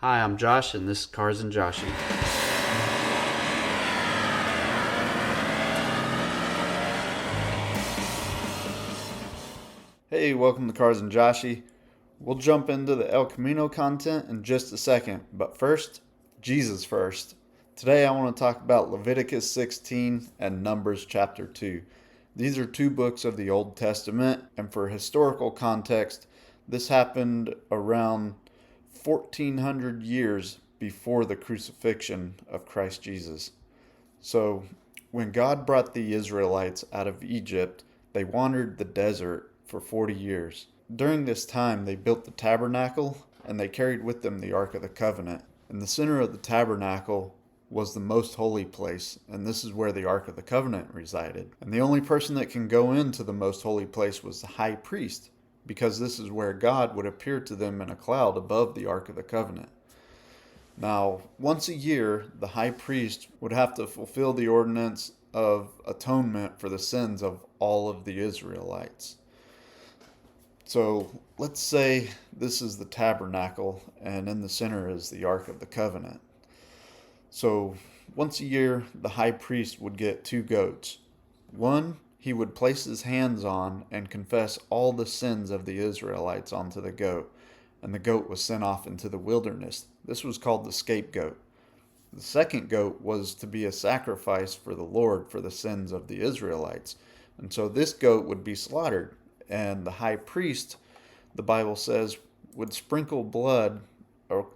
Hi, I'm Josh, and this is Cars and Joshy. Hey, welcome to Cars and Joshy. We'll jump into the El Camino content in just a second, but first, Jesus first. Today I want to talk about Leviticus 16 and Numbers chapter 2. These are two books of the Old Testament, and for historical context, this happened around 1400 years before the crucifixion of Christ Jesus. So, when God brought the Israelites out of Egypt, they wandered the desert for 40 years. During this time, they built the tabernacle and they carried with them the Ark of the Covenant. In the center of the tabernacle was the most holy place, and this is where the Ark of the Covenant resided. And the only person that can go into the most holy place was the high priest, because this is where God would appear to them in a cloud above the Ark of the Covenant. Now, once a year, the high priest would have to fulfill the ordinance of atonement for the sins of all of the Israelites. So let's say this is the tabernacle, and in the center is the Ark of the Covenant. So once a year, the high priest would get two goats. One he would place his hands on and confess all the sins of the Israelites onto the goat, and the goat was sent off into the wilderness. This was called the scapegoat. The second goat was to be a sacrifice for the Lord for the sins of the Israelites. And so this goat would be slaughtered, and the high priest, the Bible says, would sprinkle blood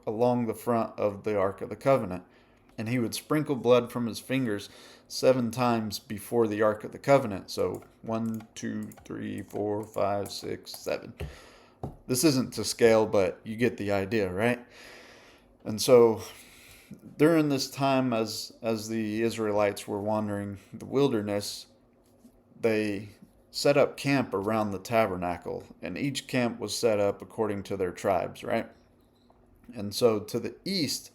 along the front of the Ark of the Covenant. And he would sprinkle blood from his fingers 7 times before the Ark of the Covenant. So 1, 2, 3, 4, 5, 6, 7. This isn't to scale, but you get the idea, right? And so during this time, as the Israelites were wandering the wilderness, they set up camp around the tabernacle, and each camp was set up according to their tribes, right? And so to the east,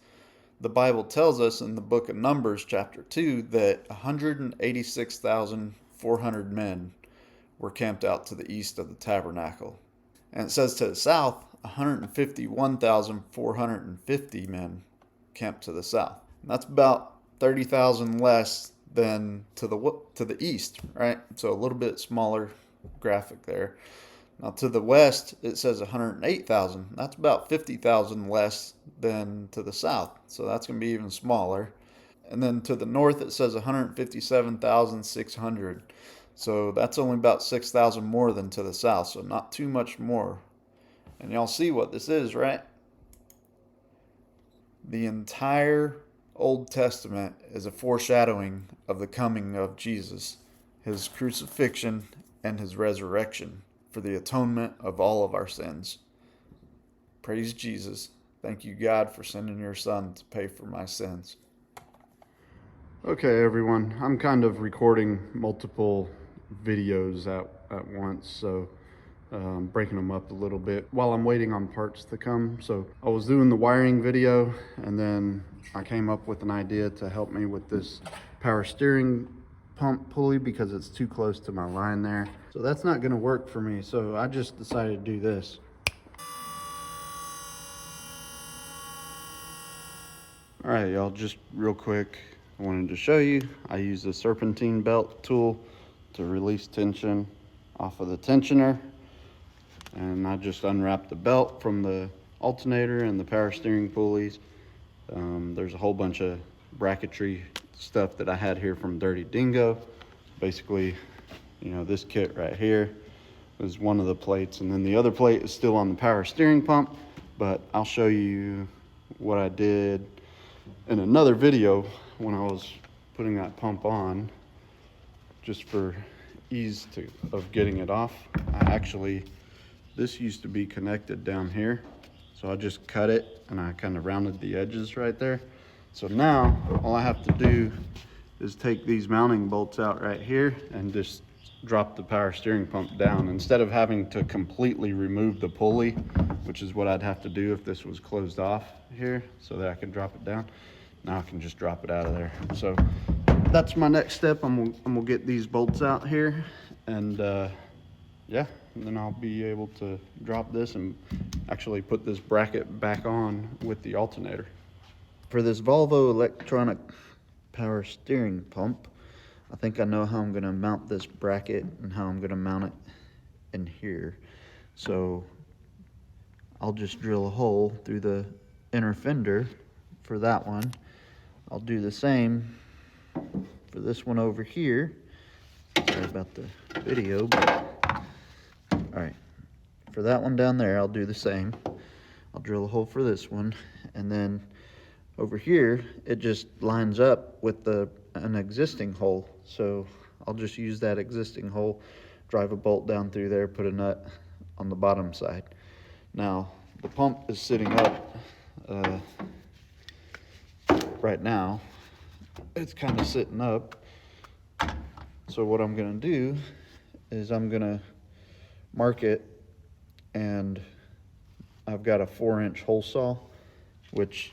the Bible tells us in the book of Numbers chapter 2 that 186,400 men were camped out to the east of the tabernacle. And it says to the south, 151,450 men camped to the south. And that's about 30,000 less than to the east, right? So a little bit smaller graphic there. Now to the west, it says 108,000. That's about 50,000 less than to the south. So that's going to be even smaller. And then to the north, it says 157,600. So that's only about 6,000 more than to the south. So not too much more. And y'all see what this is, right? The entire Old Testament is a foreshadowing of the coming of Jesus, his crucifixion, and his resurrection for the atonement of all of our sins. Praise Jesus. Thank you, God, for sending your Son to pay for my sins. Okay, everyone. I'm kind of recording multiple videos at once, so breaking them up a little bit while I'm waiting on parts to come. So I was doing the wiring video, and then I came up with an idea to help me with this power steering pump pulley because it's too close to my line there. So that's not going to work for me, so I just decided to do this. All right, y'all, just real quick, I wanted to show you, I use the serpentine belt tool to release tension off of the tensioner, and I just unwrapped the belt from the alternator and the power steering pulleys. There's a whole bunch of bracketry stuff that I had here from Dirty Dingo. Basically, you know, this kit right here is one of the plates, and then the other plate is still on the power steering pump, but I'll show you what I did in another video when I was putting that pump on, just for ease of getting it off. This used to be connected down here, so I just cut it and I kind of rounded the edges right there. So now all I have to do is take these mounting bolts out right here and just drop the power steering pump down instead of having to completely remove the pulley, which is what I'd have to do if this was closed off here so that I can drop it down. Now I can just drop it out of there. So that's my next step. I'm gonna get these bolts out here, and yeah, and then I'll be able to drop this and actually put this bracket back on with the alternator. For this Volvo electronic power steering pump, I think I know how I'm going to mount this bracket and how I'm going to mount it in here. So I'll just drill a hole through the inner fender for that one. I'll do the same for this one over here. Sorry about the video, but all right. For that one down there, I'll do the same. I'll drill a hole for this one, and then over here, it just lines up with an existing hole. So I'll just use that existing hole, drive a bolt down through there, put a nut on the bottom side. Now, the pump is sitting up right now. It's kind of sitting up. So what I'm gonna do is I'm gonna mark it, and I've got a 4-inch hole saw, which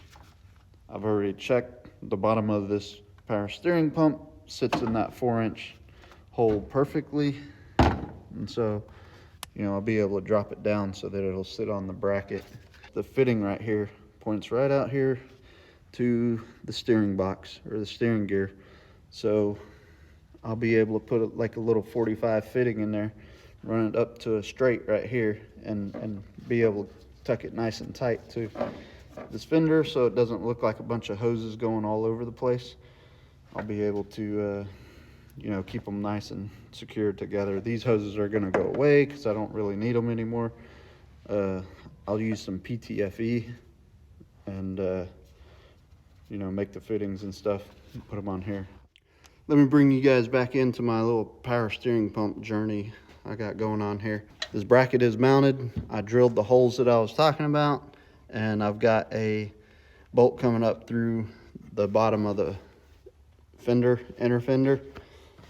I've already checked. The bottom of this power steering pump sits in that 4-inch hole perfectly. And so, you know, I'll be able to drop it down so that it'll sit on the bracket. The fitting right here points right out here to the steering box or the steering gear. So I'll be able to put like a little 45 fitting in there, run it up to a straight right here, and be able to tuck it nice and tight to this fender so it doesn't look like a bunch of hoses going all over the place. I'll be able to you know, keep them nice and secured together. These hoses are going to go away because I don't really need them anymore. I'll use some PTFE and you know, make the fittings and stuff and put them on here. Let me bring you guys back into my little power steering pump journey I got going on here. This bracket is mounted. I drilled the holes that I was talking about, and I've got a bolt coming up through the bottom of the fender, inner fender,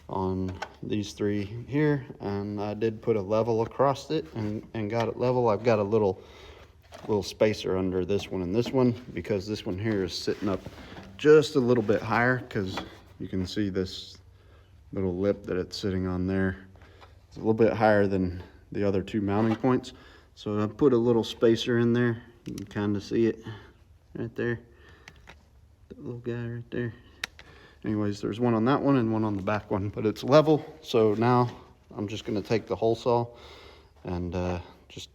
on these three here, and I did put a level across it and got it level. I've got a little spacer under this one and this one because this one here is sitting up just a little bit higher, because you can see this little lip that it's sitting on there. It's a little bit higher than the other two mounting points. So I put a little spacer in there. You can kind of see it right there. That little guy right there. Anyways, there's one on that one and one on the back one, but it's level. So now I'm just going to take the hole saw and just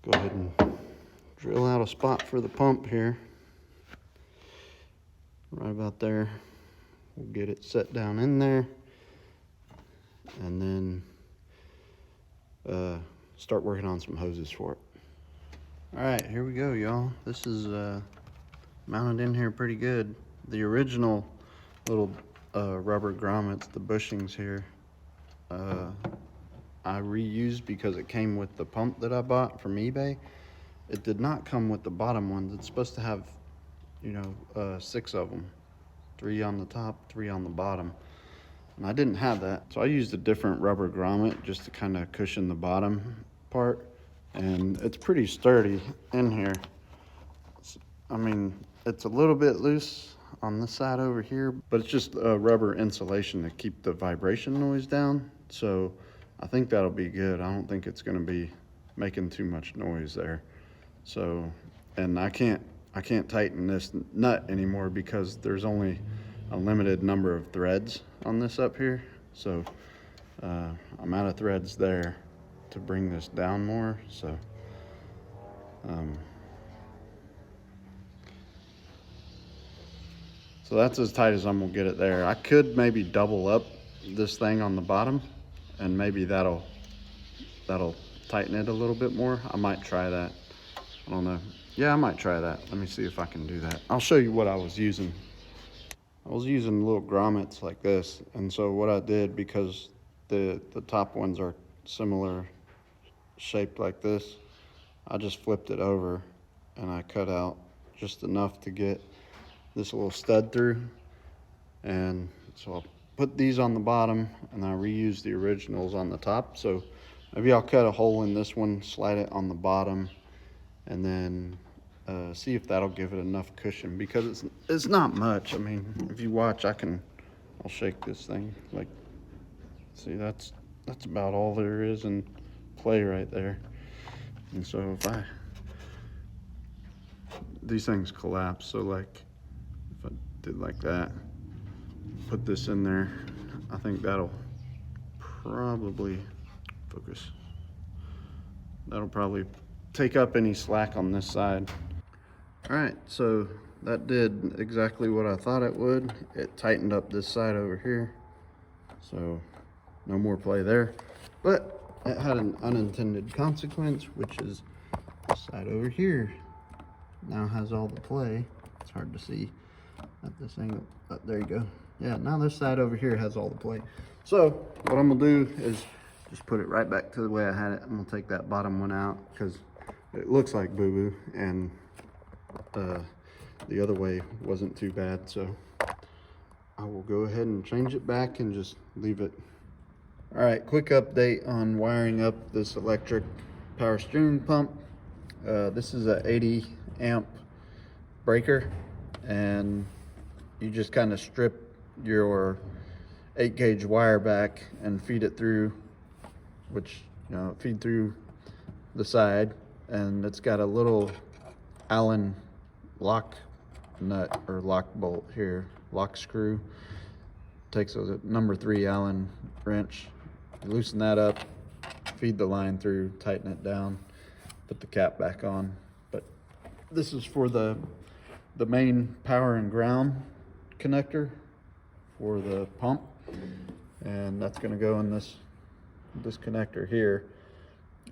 go ahead and drill out a spot for the pump here. Right about there. We'll get it set down in there, and then start working on some hoses for it. All right, here we go, y'all. This is mounted in here pretty good. The original little rubber grommets, the bushings here, I reused because it came with the pump that I bought from eBay. It did not come with the bottom ones. It's supposed to have, you know, 6 of them. 3 on the top, 3 on the bottom. And I didn't have that. So I used a different rubber grommet just to kind of cushion the bottom part. And it's pretty sturdy in here. I mean, it's a little bit loose on this side over here, but it's just a rubber insulation to keep the vibration noise down. So I think that'll be good. I don't think it's going to be making too much noise there. So, and I can't tighten this nut anymore because there's only a limited number of threads on this up here. So I'm out of threads there to bring this down more. So so that's as tight as I'm gonna get it there. I could maybe double up this thing on the bottom, and maybe that'll tighten it a little bit more. I might try that. I don't know. Yeah, I might try that. Let me see if I can do that. I'll show you what I was using. I was using little grommets like this, and so what I did, because the top ones are similar shaped like this, I just flipped it over and I cut out just enough to get this little stud through. And so I'll put these on the bottom, and I reuse the originals on the top. So maybe I'll cut a hole in this one, slide it on the bottom, and then see if that'll give it enough cushion, because it's not much. I mean, if you watch, I'll shake this thing, like, see, that's that's about all there is in play right there. And so if these things collapse, so like if I did like that, put this in there, I think that'll probably focus. That'll probably take up any slack on this side. All right, so that did exactly what I thought it would. It tightened up this side over here, so no more play there. But it had an unintended consequence, which is this side over here now has all the play. It's hard to see at this angle, but there you go. Yeah, now this side over here has all the play. So what I'm gonna do is just put it right back to the way I had it. I'm gonna take that bottom one out because it looks like boo-boo, and the other way wasn't too bad. So I will go ahead and change it back and just leave it. All right, quick update on wiring up this electric power steering pump. This is a 80 amp breaker, and you just kind of strip your 8-gauge wire back and feed it through, which, you know, feed through the side, and it's got a little Allen lock nut or lock bolt here, lock screw. Takes a number 3 Allen wrench, loosen that up, feed the line through, tighten it down, put the cap back on. But this is for the main power and ground connector for the pump, and that's going to go in this connector here,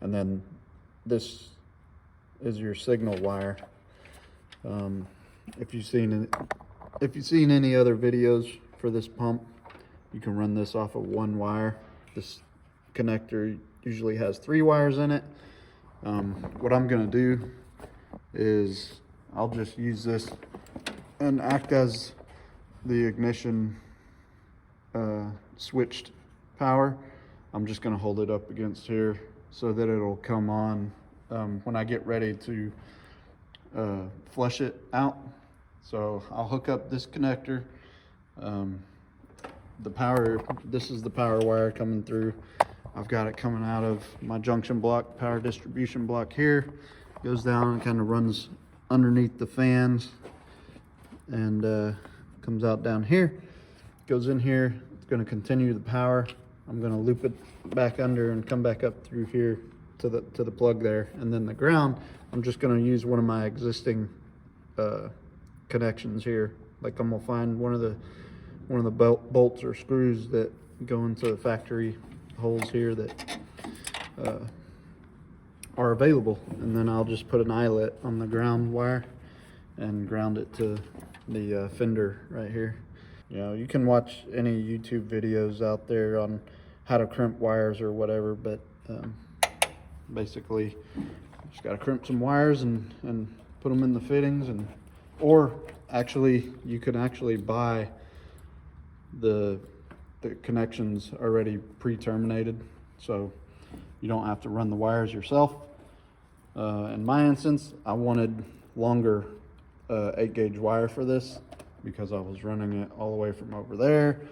and then this is your signal wire. If you've seen any other videos for this pump, you can run this off of one wire. This connector usually has 3 wires in it. What I'm going to do is I'll just use this and act as the ignition switched power. I'm just going to hold it up against here so that it'll come on when I get ready to flush it out. So I'll hook up this connector. This is the power wire coming through. I've got it coming out of my junction block, power distribution block here. Goes down and kind of runs underneath the fans and comes out down here. Goes in here. It's going to continue the power. I'm going to loop it back under and come back up through here to the plug there. And then the ground, I'm just going to use one of my existing connections here. Like I'm going to find one of the bolts or screws that go into the factory holes here that are available, and then I'll just put an eyelet on the ground wire and ground it to the fender right here. You know, you can watch any YouTube videos out there on how to crimp wires or whatever, but basically just got to crimp some wires and put them in the fittings, or actually you can actually buy the connections already pre-terminated, so you don't have to run the wires yourself. In my instance, I wanted longer 8-gauge wire for this because I was running it all the way from over there.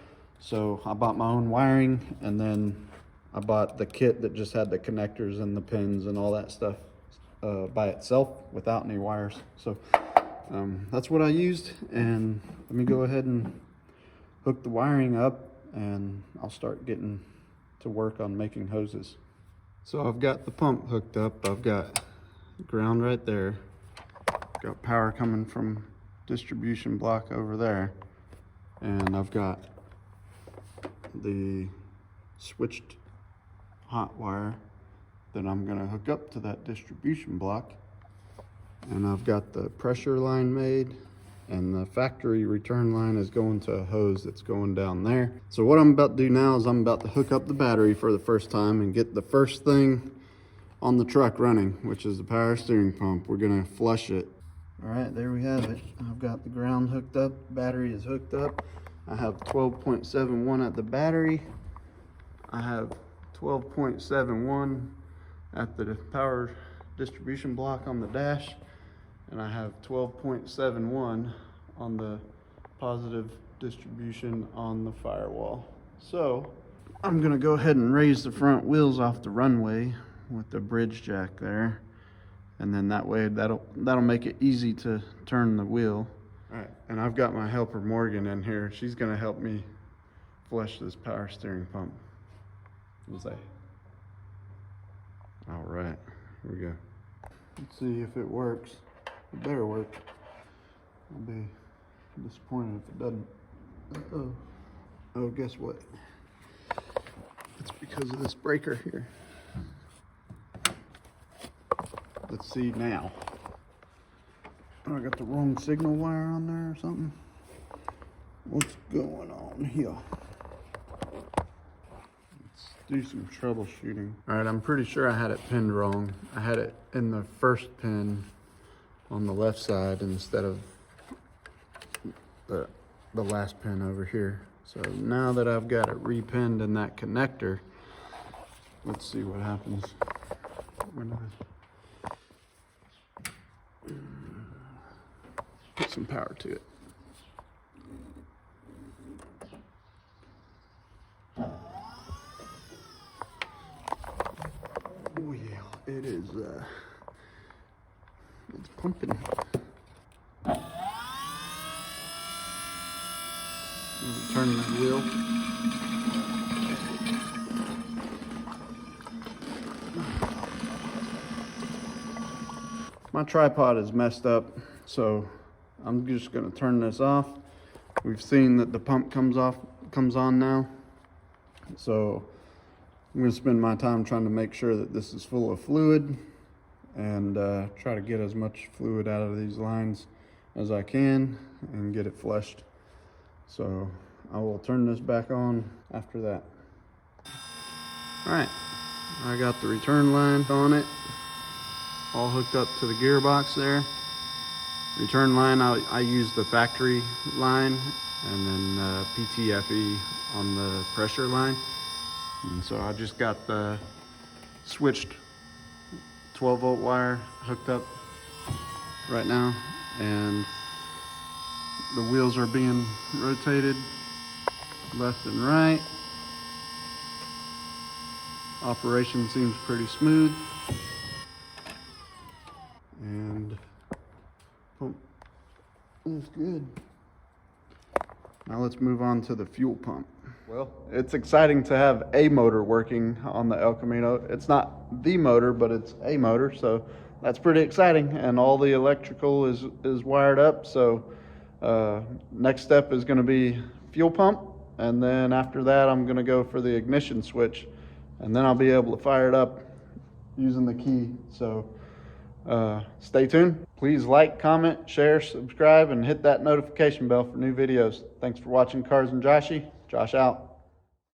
So I bought my own wiring, and then I bought the kit that just had the connectors and the pins and all that stuff by itself without any wires. So that's what I used, and let me go ahead and hook the wiring up, and I'll start getting to work on making hoses. So I've got the pump hooked up. I've got ground right there. Got power coming from distribution block over there. And I've got the switched hot wire that I'm gonna hook up to that distribution block. And I've got the pressure line made, and the factory return line is going to a hose that's going down there. So what I'm about to do now is I'm about to hook up the battery for the first time and get the first thing on the truck running, which is the power steering pump. We're gonna flush it. All right, there we have it. I've got the ground hooked up, battery is hooked up. I have 12.71 at the battery. I have 12.71 at the power distribution block on the dash, and I have 12.71 on the positive distribution on the firewall. So I'm gonna go ahead and raise the front wheels off the runway with the bridge jack there, and then that way that'll make it easy to turn the wheel. All right, and I've got my helper Morgan in here. She's gonna help me flush this power steering pump. We'll say. All right, here we go. Let's see if it works. It better work. I'll be disappointed if it doesn't. Uh-oh. Oh, guess what? It's because of this breaker here. Let's see now. Oh, I got the wrong signal wire on there or something. What's going on here? Let's do some troubleshooting. All right, I'm pretty sure I had it pinned wrong. I had it in the first pin on the left side instead of the last pin over here. So now that I've got it repinned in that connector, let's see what happens when I put some power to it. Oh yeah, it is, it's pumping. Turn the wheel. My tripod is messed up, so I'm just gonna turn this off. We've seen that the pump comes on now. So I'm gonna spend my time trying to make sure that this is full of fluid and try to get as much fluid out of these lines as I can and get it flushed. So I will turn this back on after that. All right, I got the return line on it, all hooked up to the gearbox there. Return line, I use the factory line, and then PTFE on the pressure line. And so I just got the switched 12-volt wire hooked up right now, and the wheels are being rotated left and right. Operation seems pretty smooth. And pump is good. Now let's move on to the fuel pump. Well, it's exciting to have a motor working on the El Camino. It's not the motor, but it's a motor, so that's pretty exciting. And all the electrical is wired up, so next step is gonna be fuel pump. And then after that, I'm gonna go for the ignition switch, and then I'll be able to fire it up using the key. So stay tuned. Please like, comment, share, subscribe, and hit that notification bell for new videos. Thanks for watching Cars and Josh out.